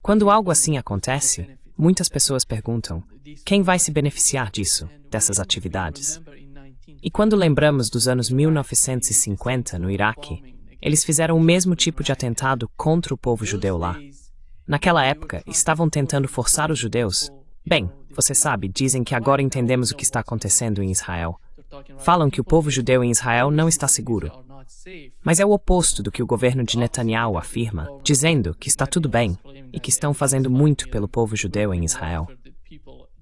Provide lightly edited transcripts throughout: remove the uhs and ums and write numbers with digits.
Quando algo assim acontece, muitas pessoas perguntam: quem vai se beneficiar disso, dessas atividades? E quando lembramos dos anos 1950 no Iraque, eles fizeram o mesmo tipo de atentado contra o povo judeu lá. Naquela época, estavam tentando forçar os judeus. Bem, você sabe, dizem que agora entendemos o que está acontecendo em Israel. Falam que o povo judeu em Israel não está seguro. Mas é o oposto do que o governo de Netanyahu afirma, dizendo que está tudo bem e que estão fazendo muito pelo povo judeu em Israel.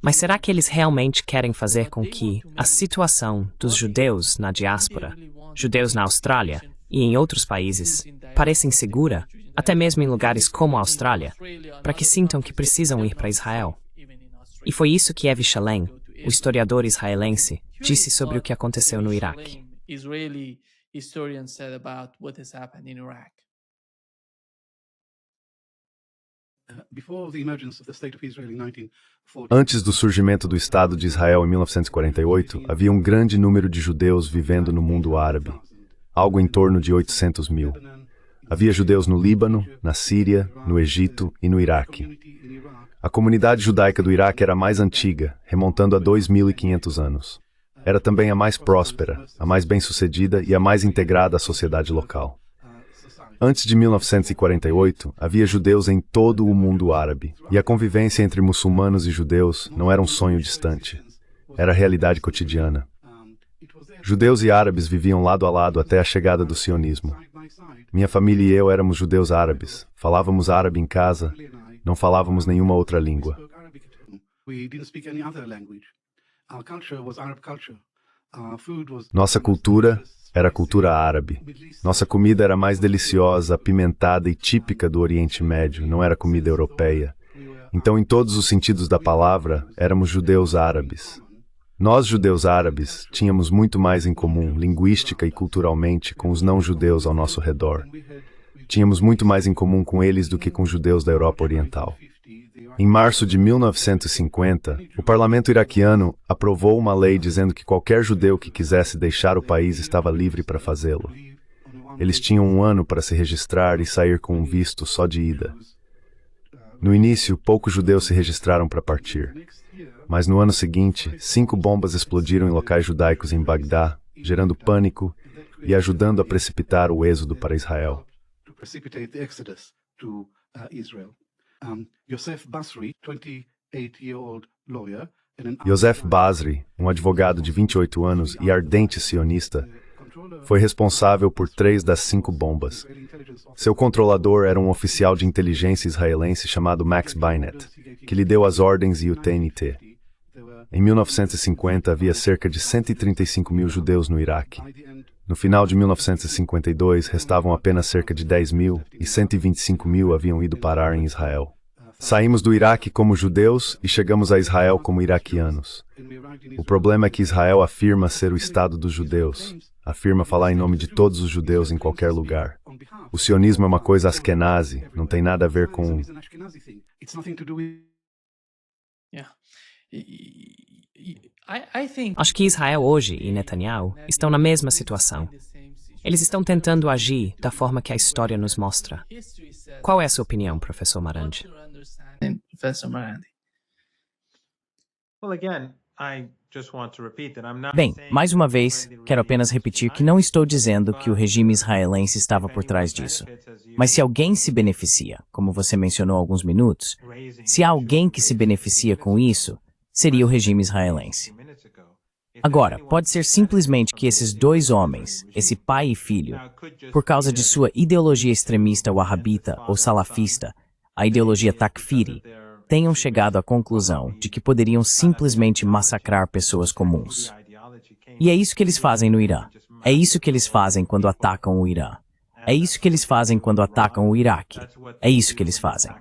Mas será que eles realmente querem fazer com que a situação dos judeus na diáspora, judeus na Austrália e em outros países, pareça insegura, até mesmo em lugares como a Austrália, para que sintam que precisam ir para Israel? E foi isso que Avi Shalem, o historiador israelense, disse sobre o que aconteceu no Iraque. Antes do surgimento do Estado de Israel em 1948, havia um grande número de judeus vivendo no mundo árabe, algo em torno de 800 mil. Havia judeus no Líbano, na Síria, no Egito e no Iraque. A comunidade judaica do Iraque era a mais antiga, remontando a 2.500 anos. Era também a mais próspera, a mais bem-sucedida e a mais integrada à sociedade local. Antes de 1948, havia judeus em todo o mundo árabe, e a convivência entre muçulmanos e judeus não era um sonho distante. Era a realidade cotidiana. Judeus e árabes viviam lado a lado até a chegada do sionismo. Minha família e eu éramos judeus árabes, falávamos árabe em casa, não falávamos nenhuma outra língua. Nossa cultura era a cultura árabe. Nossa comida era mais deliciosa, apimentada e típica do Oriente Médio, não era comida europeia. Então, em todos os sentidos da palavra, éramos judeus árabes. Nós, judeus árabes, tínhamos muito mais em comum, linguística e culturalmente, com os não-judeus ao nosso redor. Tínhamos muito mais em comum com eles do que com os judeus da Europa Oriental. Em março de 1950, o parlamento iraquiano aprovou uma lei dizendo que qualquer judeu que quisesse deixar o país estava livre para fazê-lo. Eles tinham 1 ano para se registrar e sair com um visto só de ida. No início, poucos judeus se registraram para partir. Mas no ano seguinte, 5 bombas explodiram em locais judaicos em Bagdá, gerando pânico e ajudando a precipitar o êxodo para Israel. Yosef Basri, um advogado de 28 anos e ardente sionista, foi responsável por 3 das 5 bombas. Seu controlador era um oficial de inteligência israelense chamado Max Beinet, que lhe deu as ordens e o TNT. Em 1950, havia cerca de 135 mil judeus no Iraque. No final de 1952, restavam apenas cerca de 10 mil e 125 mil haviam ido parar em Israel. Saímos do Iraque como judeus e chegamos a Israel como iraquianos. O problema é que Israel afirma ser o Estado dos judeus. Afirma falar em nome de todos os judeus em qualquer lugar. O sionismo é uma coisa askenazi, não tem nada a ver com... Acho que Israel hoje e Netanyahu estão na mesma situação. Eles estão tentando agir da forma que a história nos mostra. Qual é a sua opinião, professor Marandi? Bem, mais uma vez, quero apenas repetir que não estou dizendo que o regime israelense estava por trás disso. Mas se alguém se beneficia, como você mencionou há alguns minutos, se há alguém que se beneficia com isso, seria o regime israelense. Agora, pode ser simplesmente que esses 2 homens, esse pai e filho, por causa de sua ideologia extremista wahhabita ou salafista, a ideologia takfiri, tenham chegado à conclusão de que poderiam simplesmente massacrar pessoas comuns. E é isso que eles fazem no Irã. É isso que eles fazem quando atacam o Irã. É isso que eles fazem quando atacam o Iraque. É isso que eles fazem.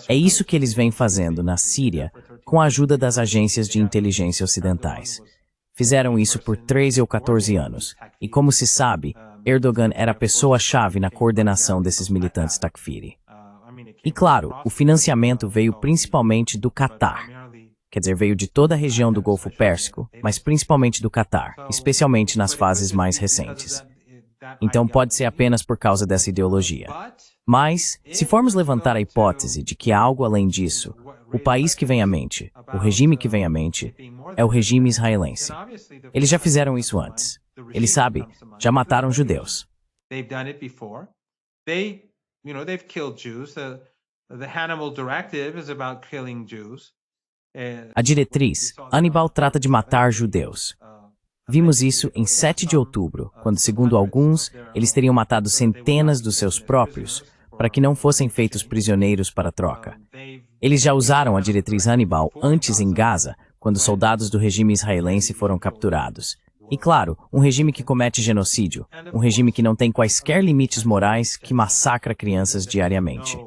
É isso que eles vêm fazendo na Síria com a ajuda das agências de inteligência ocidentais. Fizeram isso por 13 ou 14 anos. E como se sabe, Erdogan era a pessoa-chave na coordenação desses militantes takfiri. E claro, o financiamento veio principalmente do Catar, quer dizer, veio de toda a região do Golfo Pérsico, mas principalmente do Catar, especialmente nas fases mais recentes. Então pode ser apenas por causa dessa ideologia. Mas, se formos levantar a hipótese de que há algo além disso, o país que vem à mente, o regime que vem à mente, é o regime israelense. Eles já fizeram isso antes. Eles, sabe, já mataram judeus. A diretriz, Hannibal trata de matar judeus. Vimos isso em 7 de outubro, quando, segundo alguns, eles teriam matado centenas dos seus próprios, para que não fossem feitos prisioneiros para troca. Eles já usaram a diretriz Hannibal antes em Gaza, quando soldados do regime israelense foram capturados. E claro, um regime que comete genocídio, um regime que não tem quaisquer limites morais, que massacra crianças diariamente.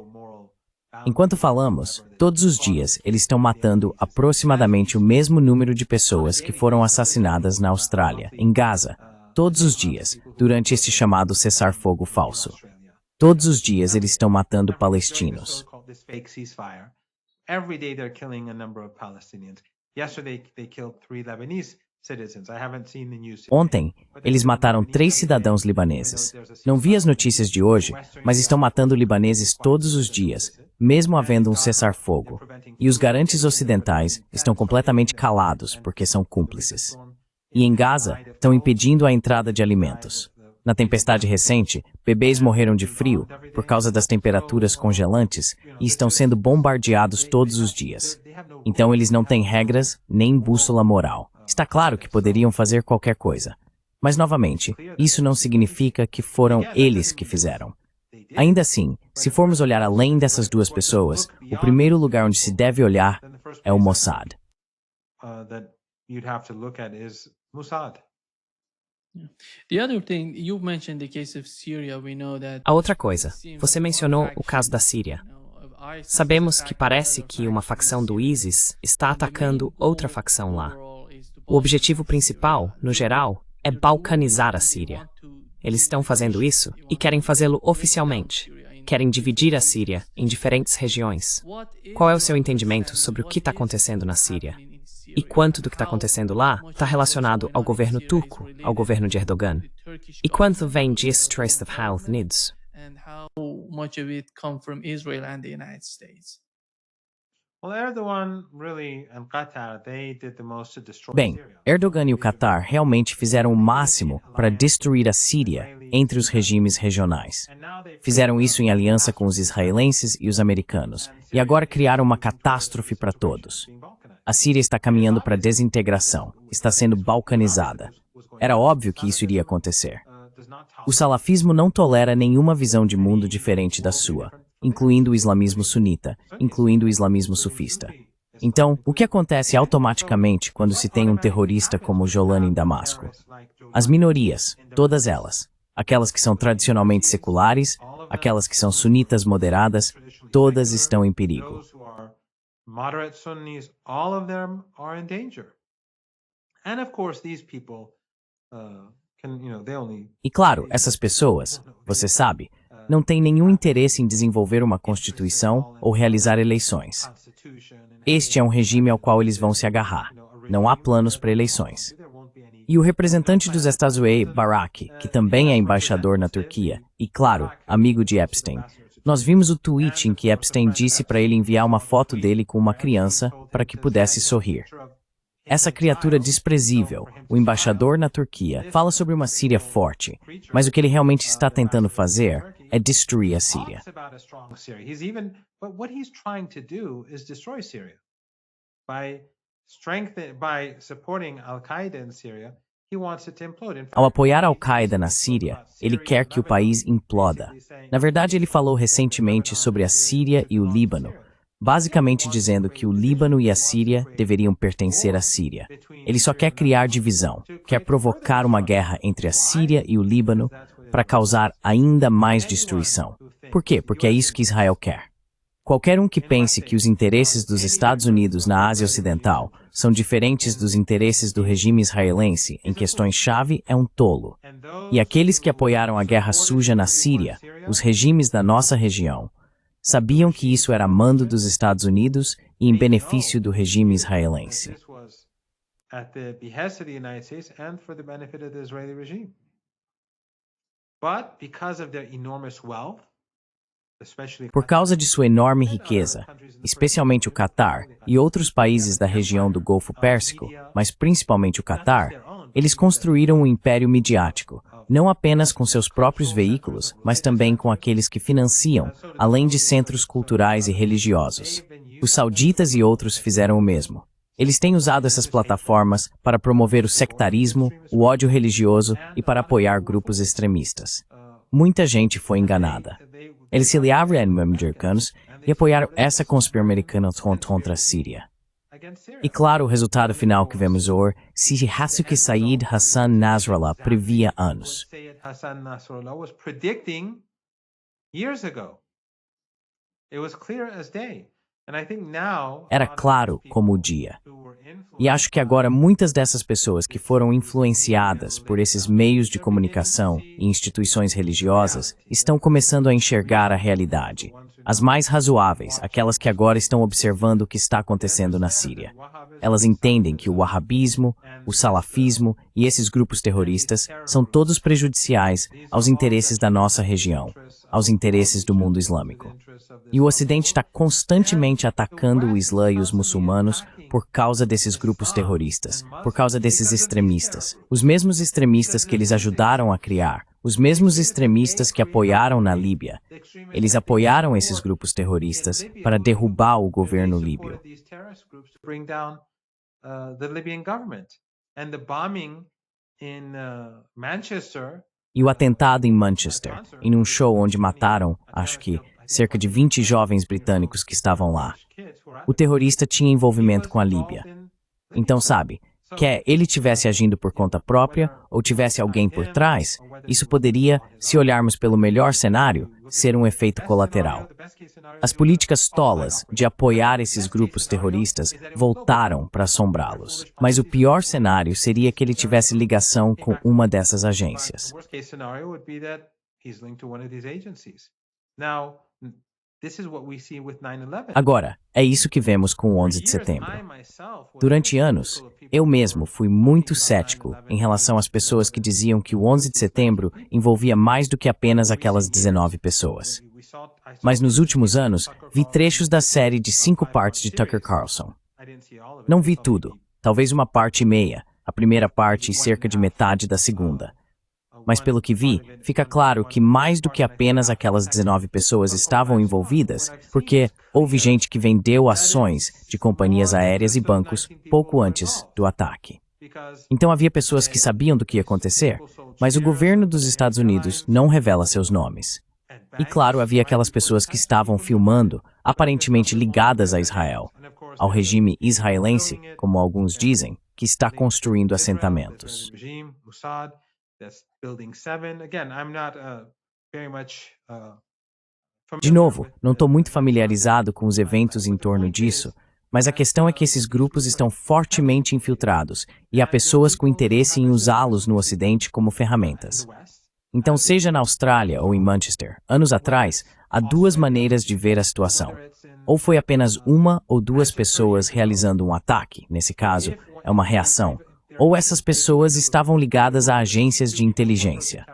Enquanto falamos, todos os dias eles estão matando aproximadamente o mesmo número de pessoas que foram assassinadas na Austrália, em Gaza, todos os dias, durante este chamado cessar-fogo falso. Todos os dias eles estão matando palestinos. Ontem, eles mataram 3 cidadãos libaneses. Não vi as notícias de hoje, mas estão matando libaneses todos os dias, mesmo havendo um cessar-fogo. E os garantes ocidentais estão completamente calados porque são cúmplices. E em Gaza, estão impedindo a entrada de alimentos. Na tempestade recente, bebês morreram de frio por causa das temperaturas congelantes e estão sendo bombardeados todos os dias. Então eles não têm regras nem bússola moral. Está claro que poderiam fazer qualquer coisa. Mas, novamente, isso não significa que foram eles que fizeram. Ainda assim, se formos olhar além dessas duas pessoas, o primeiro lugar onde se deve olhar é o Mossad. A outra coisa, você mencionou o caso da Síria. Sabemos que parece que uma facção do ISIS está atacando outra facção lá. O objetivo principal, no geral, é balcanizar a Síria. Eles estão fazendo isso e querem fazê-lo oficialmente. Querem dividir a Síria em diferentes regiões. Qual é o seu entendimento sobre o que está acontecendo na Síria? E quanto do que está acontecendo lá está relacionado ao governo turco, ao governo de Erdogan? E quanto vem de Estados Unidos? Bem, Erdogan e o Qatar realmente fizeram o máximo para destruir a Síria entre os regimes regionais. Fizeram isso em aliança com os israelenses e os americanos, e agora criaram uma catástrofe para todos. A Síria está caminhando para a desintegração, está sendo balcanizada. Era óbvio que isso iria acontecer. O salafismo não tolera nenhuma visão de mundo diferente da sua, incluindo o islamismo sunita, incluindo o islamismo sufista. Então, o que acontece automaticamente quando se tem um terrorista como Jolani em Damasco? As minorias, todas elas, aquelas que são tradicionalmente seculares, aquelas que são sunitas moderadas, todas estão em perigo. E claro, essas pessoas, você sabe, não têm nenhum interesse em desenvolver uma constituição ou realizar eleições. Este é um regime ao qual eles vão se agarrar. Não há planos para eleições. E o representante dos Estados Unidos, Barak, que também é embaixador na Turquia, e claro, amigo de Epstein, nós vimos o tweet em que Epstein disse para ele enviar uma foto dele com uma criança para que pudesse sorrir. Essa criatura desprezível, o embaixador na Turquia, fala sobre uma Síria forte, mas o que ele realmente está tentando fazer é destruir a Síria. Ao apoiar a Al-Qaeda na Síria, ele quer que o país imploda. Na verdade, ele falou recentemente sobre a Síria e o Líbano, basicamente dizendo que o Líbano e a Síria deveriam pertencer à Síria. Ele só quer criar divisão, quer provocar uma guerra entre a Síria e o Líbano para causar ainda mais destruição. Por quê? Porque é isso que Israel quer. Qualquer um que pense que os interesses dos Estados Unidos na Ásia Ocidental são diferentes dos interesses do regime israelense em questões-chave é um tolo. E aqueles que apoiaram a guerra suja na Síria, os regimes da nossa região, sabiam que isso era mando dos Estados Unidos e em benefício do regime israelense. Por causa de sua enorme riqueza, especialmente o Catar e outros países da região do Golfo Pérsico, mas principalmente o Catar, eles construíram um império midiático, não apenas com seus próprios veículos, mas também com aqueles que financiam, além de centros culturais e religiosos. Os sauditas e outros fizeram o mesmo. Eles têm usado essas plataformas para promover o sectarismo, o ódio religioso e para apoiar grupos extremistas. Muita gente foi enganada. Eles se aliaram aos americanos e apoiaram essa conspiração americana contra a Síria. E claro, o resultado final que vemos hoje, se Hassan Sayyid Hassan Nasrallah previa anos. Era claro como o dia. E acho que agora muitas dessas pessoas que foram influenciadas por esses meios de comunicação e instituições religiosas estão começando a enxergar a realidade. As mais razoáveis, aquelas que agora estão observando o que está acontecendo na Síria. Elas entendem que o wahhabismo, o salafismo e esses grupos terroristas são todos prejudiciais aos interesses da nossa região, aos interesses do mundo islâmico. E o Ocidente está constantemente atacando o Islã e os muçulmanos por causa desses grupos terroristas, por causa desses extremistas. Os mesmos extremistas que eles ajudaram a criar, os mesmos extremistas que apoiaram na Líbia. Eles apoiaram esses grupos terroristas para derrubar o governo líbio. E o atentado em Manchester, em um show onde mataram, acho que, cerca de 20 jovens britânicos que estavam lá. O terrorista tinha envolvimento com a Líbia. Então, sabe, quer ele tivesse agindo por conta própria ou tivesse alguém por trás, isso poderia, se olharmos pelo melhor cenário, ser um efeito colateral. As políticas tolas de apoiar esses grupos terroristas voltaram para assombrá-los. Mas o pior cenário seria que ele tivesse ligação com uma dessas agências. Agora, é isso que vemos com o 11 de setembro. Durante anos, eu mesmo fui muito cético em relação às pessoas que diziam que o 11 de setembro envolvia mais do que apenas aquelas 19 pessoas. Mas nos últimos anos, vi trechos da série de 5 partes de Tucker Carlson. Não vi tudo, talvez uma parte e meia, a primeira parte e cerca de metade da segunda. Mas pelo que vi, fica claro que mais do que apenas aquelas 19 pessoas estavam envolvidas, porque houve gente que vendeu ações de companhias aéreas e bancos pouco antes do ataque. Então havia pessoas que sabiam do que ia acontecer, mas o governo dos Estados Unidos não revela seus nomes. E claro, havia aquelas pessoas que estavam filmando, aparentemente ligadas a Israel, ao regime israelense, como alguns dizem, que está construindo assentamentos. De novo, não estou muito familiarizado com os eventos em torno disso, mas a questão é que esses grupos estão fortemente infiltrados e há pessoas com interesse em usá-los no Ocidente como ferramentas. Então, seja na Austrália ou em Manchester, anos atrás, há duas maneiras de ver a situação. Ou foi apenas uma ou duas pessoas realizando um ataque, nesse caso, é uma reação, ou essas pessoas estavam ligadas a agências de inteligência.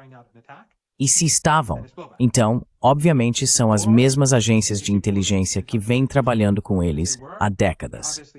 E se estavam, então, obviamente são as mesmas agências de inteligência que vêm trabalhando com eles há décadas.